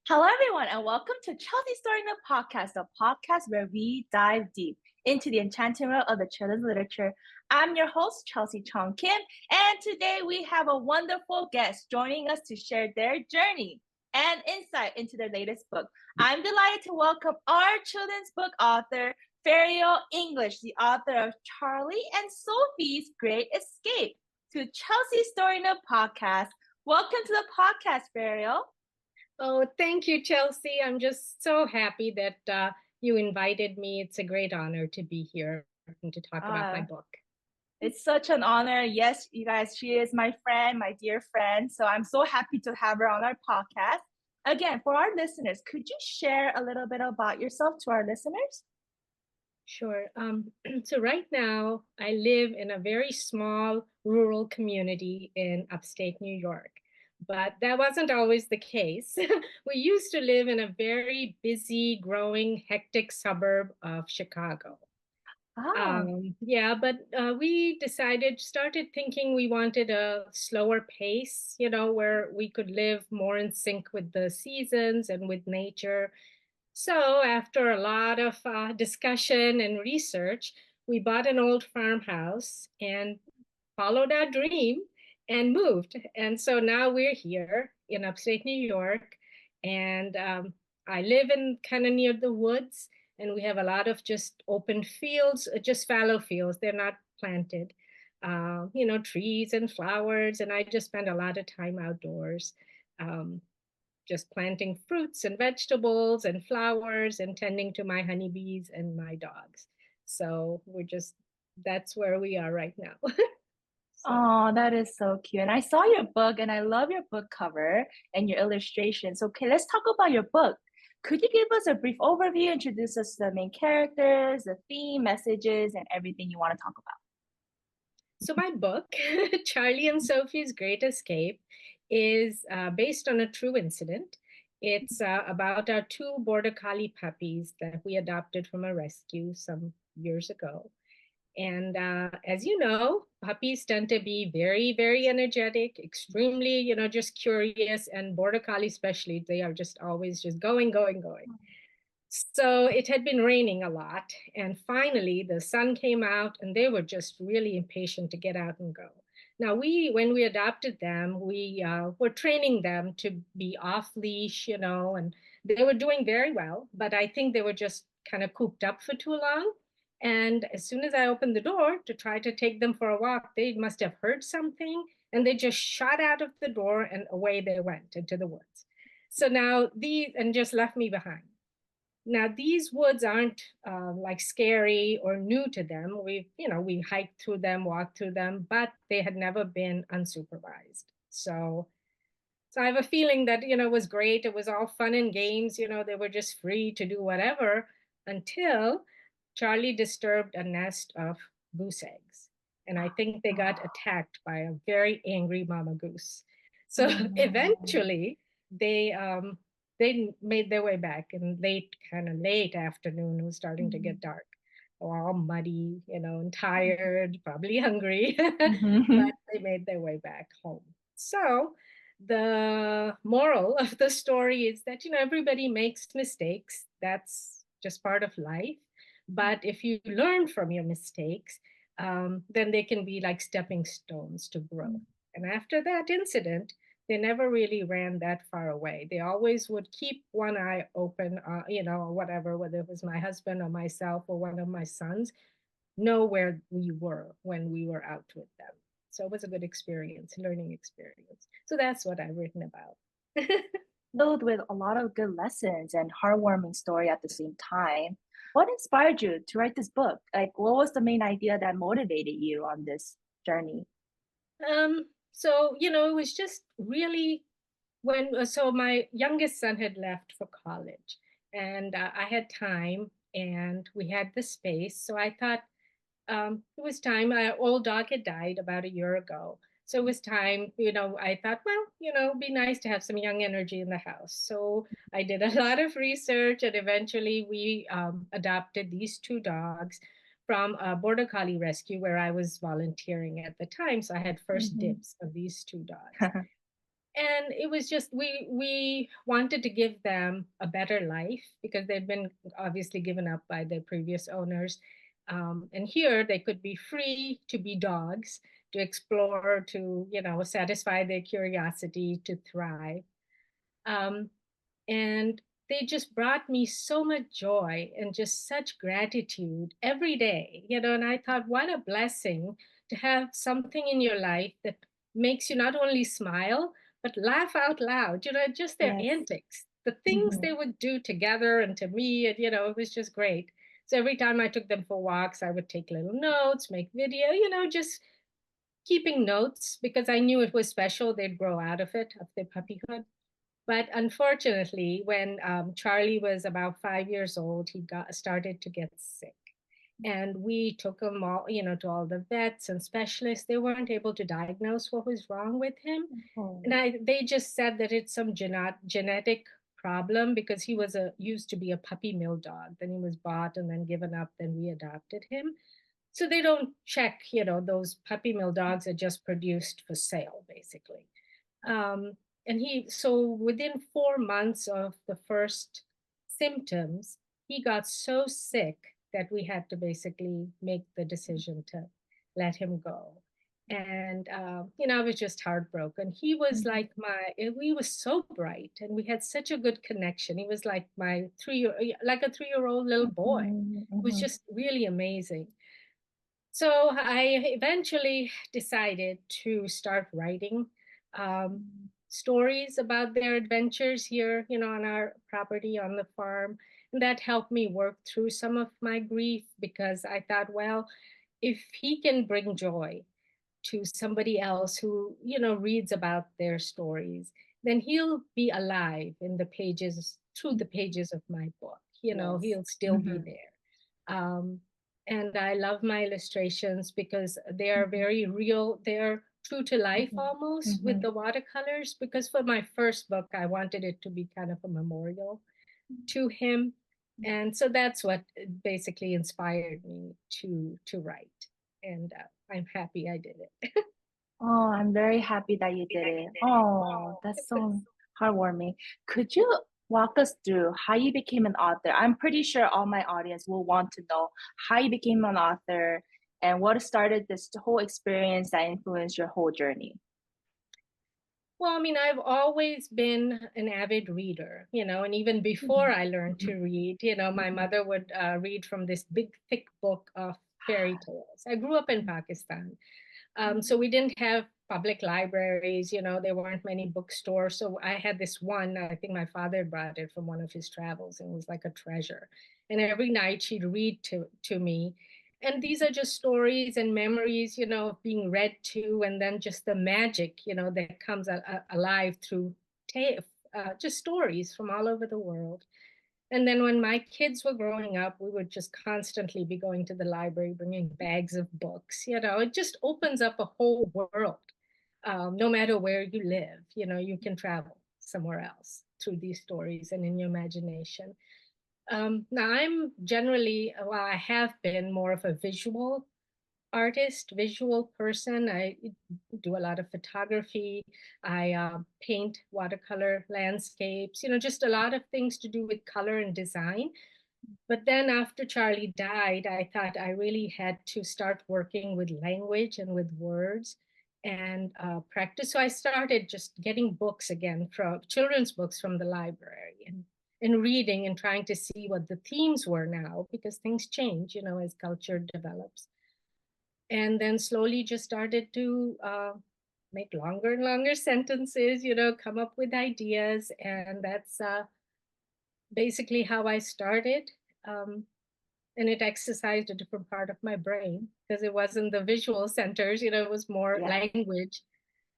Hello, everyone, and welcome to Chelsea Story Nook Podcast, a podcast where we dive deep into the enchanting world of the children's literature. I'm your host, Chelsea Chong Kim, and today we have a wonderful guest joining us to share their journey and insight into their latest book. I'm delighted to welcome our children's book author, Farial English, the author of Charlie and Sophie's Great Escape, to Chelsea Story Nook Podcast. Welcome to the podcast, Farial. Oh, thank you, Chelsea. I'm just so happy that you invited me. It's a great honor to be here and to talk about my book. It's such an honor. Yes, you guys, she is my friend, my dear friend. So I'm so happy to have her on our podcast. Again, for our listeners, could you share a little bit about yourself to our listeners? Sure. So right now, I live in a very small rural community in upstate New York. But that wasn't always the case. We used to live in a very busy, growing, hectic suburb of Chicago. But we started thinking we wanted a slower pace, where we could live more in sync with the seasons and with nature. So, after a lot of discussion and research, we bought an old farmhouse and followed our dream and moved. And so now we're here in upstate New York. And I live in kind of near the woods, and we have a lot of just open fields, just fallow fields. They're not planted, trees and flowers. And I just spend a lot of time outdoors. Just planting fruits and vegetables and flowers and tending to my honeybees and my dogs. So that's where we are right now. Oh, that is so cute. And I saw your book and I love your book cover and your illustration. So, okay, let's talk about your book. Could you give us a brief overview, introduce us to the main characters, the theme, messages, and everything you want to talk about? So, my book, Charlie and Sophie's Great Escape, is based on a true incident. It's about our two border collie puppies that we adopted from a rescue some years ago. And as you know, puppies tend to be very, very energetic, extremely, just curious, and border collie especially, they are just always just going, going, going. So it had been raining a lot, and finally the sun came out, and they were just really impatient to get out and go. Now, when we adopted them, we were training them to be off leash, and they were doing very well, but I think they were just kind of cooped up for too long. And as soon as I opened the door to try to take them for a walk, they must have heard something, and they just shot out of the door and away they went into the woods. So now and just left me behind. Now, these woods aren't like scary or new to them. We hiked through them, walked through them, but they had never been unsupervised. So I have a feeling that, it was great. It was all fun and games. They were just free to do whatever until Charlie disturbed a nest of goose eggs. And I think they got attacked by a very angry mama goose. So eventually they made their way back in kind of late afternoon. It was starting to get dark. All muddy, and tired, probably hungry, but they made their way back home. So the moral of the story is that, everybody makes mistakes. That's just part of life. But if you learn from your mistakes, then they can be like stepping stones to growth. And after that incident, they never really ran that far away. They always would keep one eye open, or whatever, whether it was my husband or myself or one of my sons, know where we were when we were out with them. So it was a good experience, learning experience. So that's what I've written about. Filled with a lot of good lessons and heartwarming story at the same time. What inspired you to write this book? Like, what was the main idea that motivated you on this journey? So, it was just really so my youngest son had left for college, and I had time and we had the space. So I thought it was time. Our old dog had died about a year ago. So it was time, I thought, well, it'd be nice to have some young energy in the house. So I did a lot of research, and eventually we adopted these two dogs from a border collie rescue where I was volunteering at the time. So I had first dibs of these two dogs. And it was just we wanted to give them a better life because they'd been obviously given up by their previous owners. And here they could be free to be dogs, to explore, to satisfy their curiosity, to thrive. um, and they just brought me so much joy and just such gratitude every day, and I thought, what a blessing to have something in your life that makes you not only smile but laugh out loud, just their Yes. antics, the things Mm-hmm. they would do together and to me, and it was just great. So every time I took them for walks, I would take little notes, make video, just keeping notes, because I knew it was special. They'd grow out of it, of their puppyhood. But unfortunately, when Charlie was about 5 years old, he got started to get sick, and we took him all, to all the vets and specialists. They weren't able to diagnose what was wrong with him, Oh, and they just said that it's some genetic problem, because he was a used to be a puppy mill dog. Then he was bought and then given up. Then we adopted him. So they don't check, those puppy mill dogs are just produced for sale, basically. um, and so within 4 months of the first symptoms, he got so sick that we had to basically make the decision to let him go. And I was just heartbroken. He was mm-hmm. we was so bright, and we had such a good connection. He was like my like a 3-year-old little boy. Mm-hmm. It was Mm-hmm. just really amazing. So I eventually decided to start writing um, stories about their adventures here, on our property, on the farm. And that helped me work through some of my grief, because I thought, well, if he can bring joy to somebody else who, reads about their stories, then he'll be alive in the pages, through the pages of my book. Yes. He'll still be Mm-hmm. there. Um, and I love my illustrations because they are Mm-hmm. very real. They're true to life Mm-hmm. almost Mm-hmm. with the watercolors. Because for my first book, I wanted it to be kind of a memorial to him. And so that's what basically inspired me to write. And I'm happy I did it. Oh, I'm very happy that you did it. Oh, that's so heartwarming. Could you walk us through how you became an author? I'm pretty sure all my audience will want to know how you became an author and what started this whole experience that influenced your whole journey. Well, I mean, I've always been an avid reader, and even before I learned Mhm, to read, my mhm, mother would read from this big, thick book of fairy tales. I grew up in Pakistan. So we didn't have public libraries, there weren't many bookstores. So I had this one, I think my father brought it from one of his travels, and it was like a treasure. And every night she'd read to me. And these are just stories and memories, of being read to, and then just the magic, that comes alive through just stories from all over the world. And then when my kids were growing up, we would just constantly be going to the library, bringing bags of books. It just opens up a whole world. No matter where you live, you can travel somewhere else through these stories and in your imagination. Now, I'm generally, well, I have been more of a visual artist, visual person. I do a lot of photography. I paint watercolor landscapes, just a lot of things to do with color and design. But then after Charlie died, I thought I really had to start working with language and with words and practice. So I started just getting books again, from children's books from the library, and reading and trying to see what the themes were now, because things change, as culture develops. And then slowly just started to make longer and longer sentences, come up with ideas. And that's basically how I started. Um, and it exercised a different part of my brain, because it wasn't the visual centers, it was more yeah. language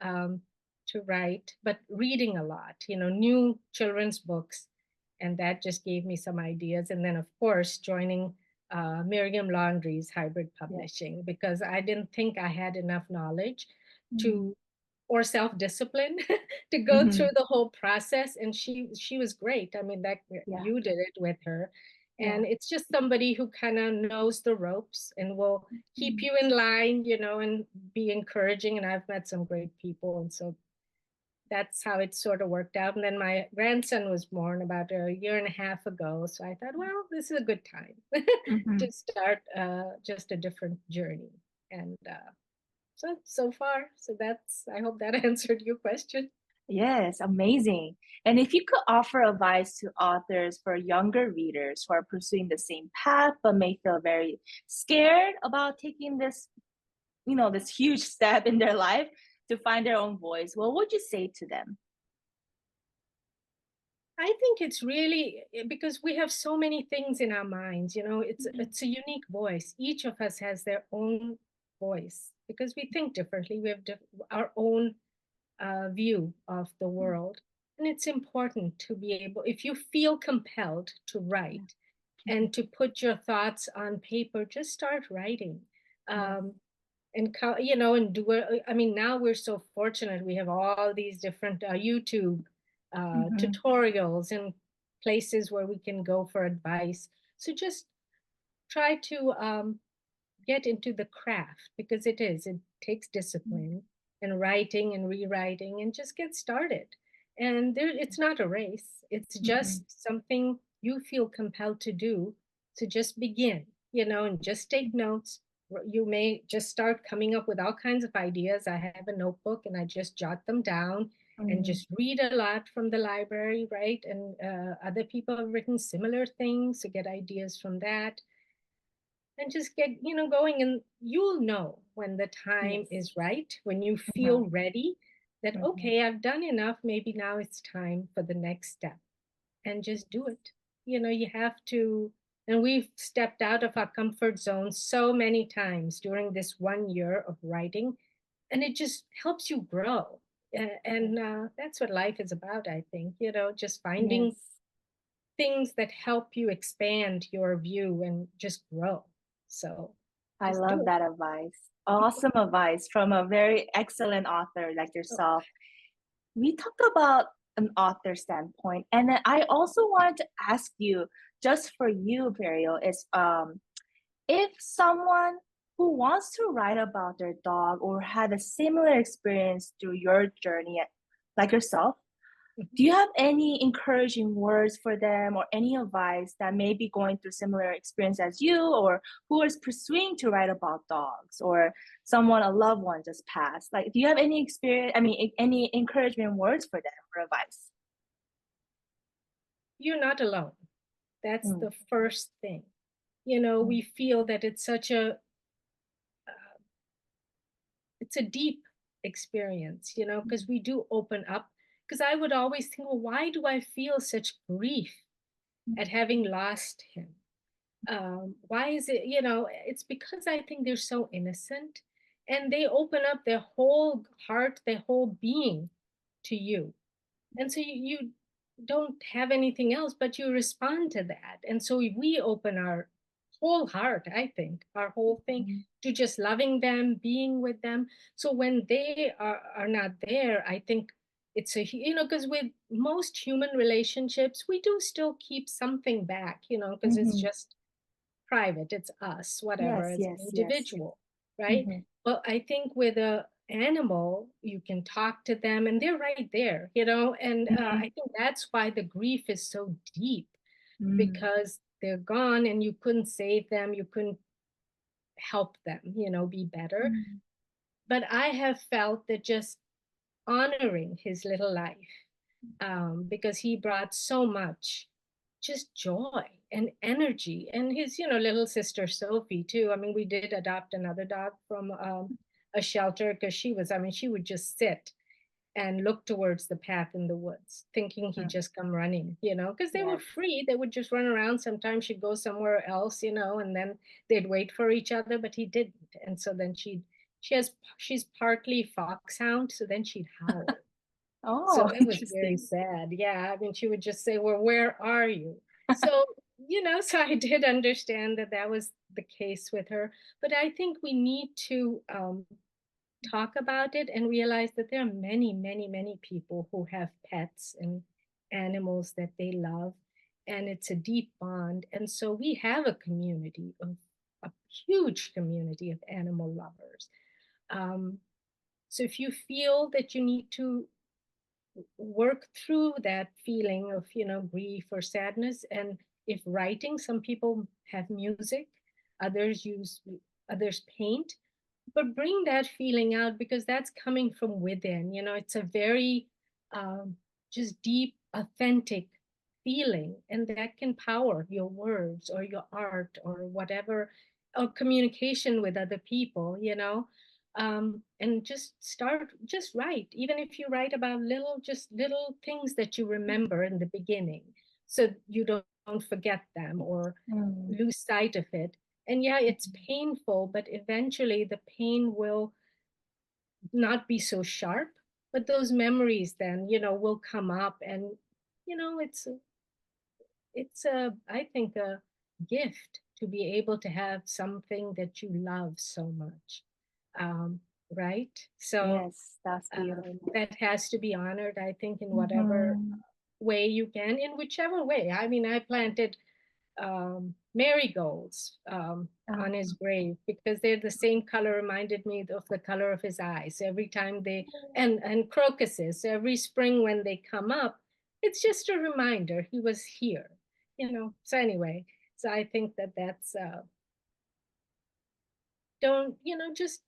um, to write, but reading a lot, new children's books. And that just gave me some ideas. And then, of course, joining Miriam Laundrie's hybrid Yes. publishing, because I didn't think I had enough knowledge Mhm, to or self-discipline to go through mhm, the whole process. And she was great. I mean, that yeah. you did it with her. Yeah. And it's just somebody who kind of knows the ropes and will keep Mhm. you in line, and be encouraging. And I've met some great people. And so that's how it sort of worked out. And then my grandson was born about a year and a half ago. So I thought, well, this is a good time Mhm. to start just a different journey. And so far, so that's, I hope that answered your question. Yes, amazing. And if you could offer advice to authors for younger readers who are pursuing the same path but may feel very scared about taking this, this huge step in their life to find their own voice, what would you say to them? I think it's really because we have so many things in our minds, Mhm. it's a unique voice. Each of us has their own voice because we think differently. We have our own view of the world. And it's important to be able, if you feel compelled to write Mhm. and to put your thoughts on paper, just start writing. Yes. Um, and do it. I mean, now we're so fortunate. We have all these different YouTube Mhm. tutorials and places where we can go for advice. So just try to get into the craft because it takes discipline and writing and rewriting and just get started. And it's not a race, it's Mhm. just something you feel compelled to do. So just begin, and just take notes. You may just start coming up with all kinds of ideas. I have a notebook and I just jot them down and Mhm. just read a lot from the library, right? And other people have written similar things, so get ideas from that and just get going, and you'll know when the time Yes. is right, when you Mhm. feel ready, that Mhm. okay, I've done enough, maybe now it's time for the next step, and just do it. You have to. And we've stepped out of our comfort zone so many times during this 1 year of writing, and it just helps you grow. And that's what life is about, I think, just finding Yes. things that help you expand your view and just grow. So I just do love it. that advice. Awesome advice from a very excellent author like Oh, yourself. We talked about an author standpoint, and then I also wanted to ask you, just for you, Farial, is if someone who wants to write about their dog or had a similar experience through your journey, like yourself, mhm. do you have any encouraging words for them or any advice that may be going through similar experience as you or who is pursuing to write about dogs or someone, a loved one just passed? Like, do you have any experience, I mean, any encouragement words for them or advice? You're not alone. That's Mm, the first thing. mm, We feel that it's a deep experience, because mm, we do open up. Because I would always think, well, why do I feel such grief mm, at having lost him? Why is it, it's because I think they're so innocent and they open up their whole heart, their whole being to you. And so you don't have anything else, but you respond to that. And so we open our whole heart, I think, our whole thing mm, to just loving them, being with them. So when they are not there, I think it's because with most human relationships, we do still keep something back, because it's mhm. just private, it's us, whatever, Yes, as an yes, yes. individual, right? Mhm, But I think with a animal, you can talk to them and they're right there, and mhm, I think that's why the grief is so deep, mm, because they're gone and you couldn't save them, you couldn't help them, be better. mm, But I have felt that just honoring his little life, because he brought so much just joy and energy, and his little sister Sophie too. I mean, we did adopt another dog from a shelter because she would just sit and look towards the path in the woods thinking he'd mm, just come running, because they were yes. free, they would just run around. Sometimes she'd go somewhere else, and then they'd wait for each other, but he didn't. And so then she's partly foxhound, so then she'd howl. So Oh, it was very interesting. sad. Yeah. I mean, she would just say, well, where are you? So, so I did understand that that was the case with her. But I think we need to talk about it and realize that there are many, many, many people who have pets and animals that they love. And it's a deep bond. And so we have a huge community of animal lovers. Um, so if you feel that you need to work through that feeling of, grief or sadness. And if writing, some people have music, others others paint, but bring that feeling out because that's coming from within. It's a very um, just deep, authentic feeling, and that can power your words or your art or whatever, or communication with other people. And just write, even if you write about little things that you remember in the beginning, so you don't forget them or Mm. lose sight of it. And yeah, it's painful, but eventually the pain will not be so sharp, but those memories then, will come up. And it's I think a gift to be able to have something that you love so much. um, right? So Yes, that's beautiful. that has to be honored, I think, in whatever Mhm. way you can, in whichever way. I mean, I planted marigolds on his grave because they're the same color, reminded me of the color of his eyes every time they, and crocuses every spring when they come up. It's just a reminder he was here. So anyway, so I think that's don't, just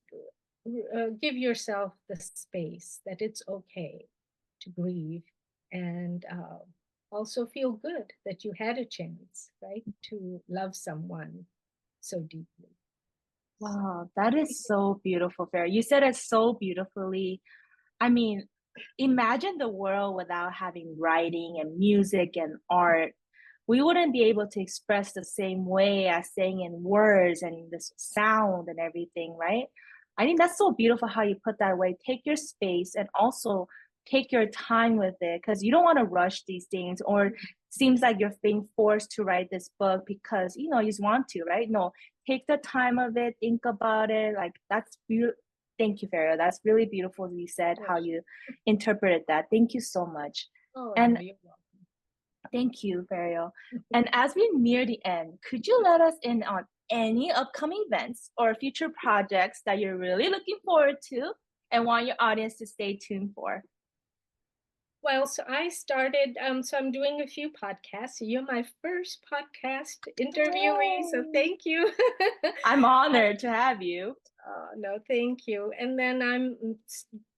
give yourself the space that it's okay to grieve, and also feel good that you had a chance, right, to love someone so deeply. So, Wow, that is so beautiful, Farah. You said it so beautifully. I mean, imagine the world without having writing and music and art. We wouldn't be able to express the same way as saying in words and the sound and everything, right? I think that's so beautiful how you put that way. Take your space and also take your time with it because you don't want to rush these things or seems like you're being forced to write this book because you just want to, right? No, take the time of it, think about it. Like that's beautiful. Thank you, Farah. That's really beautiful. You said yeah. how you interpreted that. Thank you so much. Oh, no, And you're welcome. thank you, Farial. And as we near the end, could you let us in on any upcoming events or future projects that you're really looking forward to and want your audience to stay tuned for? Well, so I started, so I'm doing a few podcasts. So you're my first podcast interviewee, so Yay. thank you. I'm honored to have you. No, thank you. And then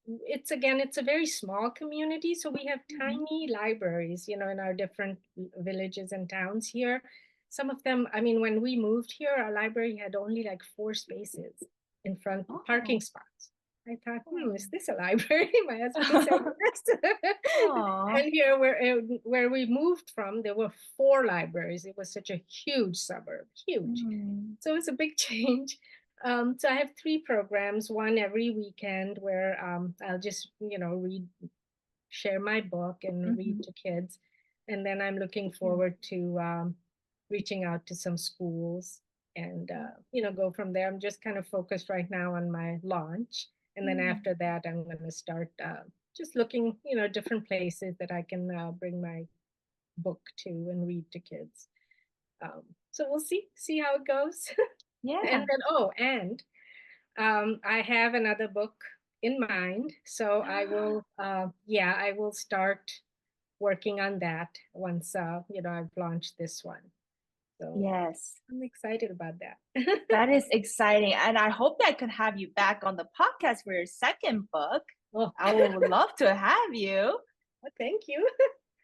it's a very small community. So we have Mhm. tiny libraries, in our different villages and towns here. Some of them, I mean, when we moved here, our library had only like 4 spaces in front, parking Oh. spots. I thought, is this a library? My husband said Oh. yes. Aw. And here, where we moved from, there were 4 libraries. It was such a huge suburb, huge. Mm. So it's a big change. So I have 3 programs, one every weekend where I'll just, share my book and read Mhm. to kids. And then I'm looking Cute. forward to reaching out to some schools and, go from there. I'm just kind of focused right now on my launch. And then Mm. after that, I'm going to start just looking, different places that I can bring my book to and read to kids. Um, so we'll see how it goes. And Yeah. then, and I have another book in mind, so I will start working on that once I've launched this one. So Yes. I'm excited about that. That is exciting. And I hope that I could have you back on the podcast for your second book. Oh, I would love to have you. thank you.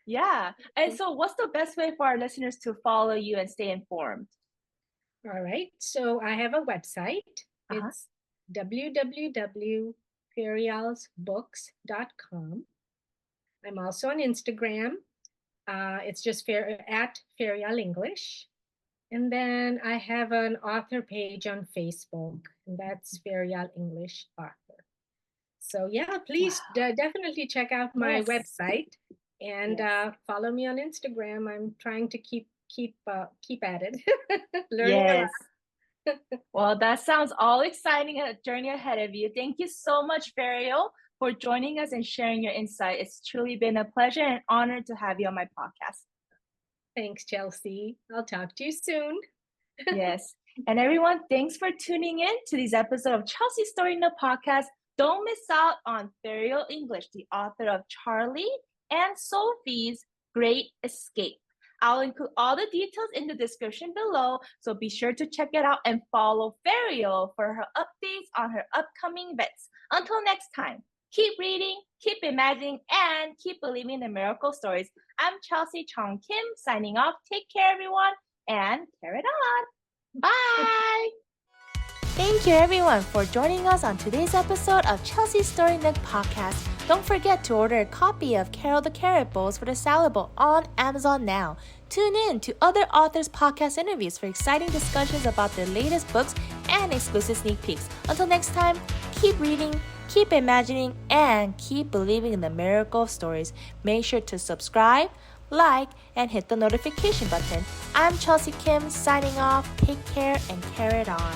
Yeah. And so, what's the best way for our listeners to follow you and stay informed? All right. So I have a website. Uh-huh. It's www.ferialsbooks.com. I'm also on Instagram. It's just at Farial English. And then I have an author page on Facebook, and that's Farial English Author. So yeah, please Wow. definitely check out my Yes. website and Yes. follow me on Instagram. I'm trying to keep at it, learning a Yes. lot. Well, that sounds all exciting, a journey ahead of you. Thank you so much, Fariel, for joining us and sharing your insight. It's truly been a pleasure and honor to have you on my podcast. Thanks, Chelsea. I'll talk to you soon. Yes. And everyone, thanks for tuning in to this episode of Chelsea Story Nook Podcast. Don't miss out on Farial English, the author of Charlie and Sophie's Great Escape. I'll include all the details in the description below, so be sure to check it out and follow Farial for her updates on her upcoming bets. Until next time, keep reading, keep imagining, and keep believing the miracle stories. I'm Chelsea Chong Kim signing off. Take care, everyone, and carry it on. Bye! Thank you, everyone, for joining us on today's episode of Chelsea Story Nook Podcast. Don't forget to order a copy of Carol the Carrot Bowls for the Salad Bowl on Amazon now. Tune in to other authors' podcast interviews for exciting discussions about their latest books and exclusive sneak peeks. Until next time, keep reading, keep imagining, and keep believing in the miracle of stories. Make sure to subscribe, like, and hit the notification button. I'm Chelsea Kim signing off. Take care and carry it on.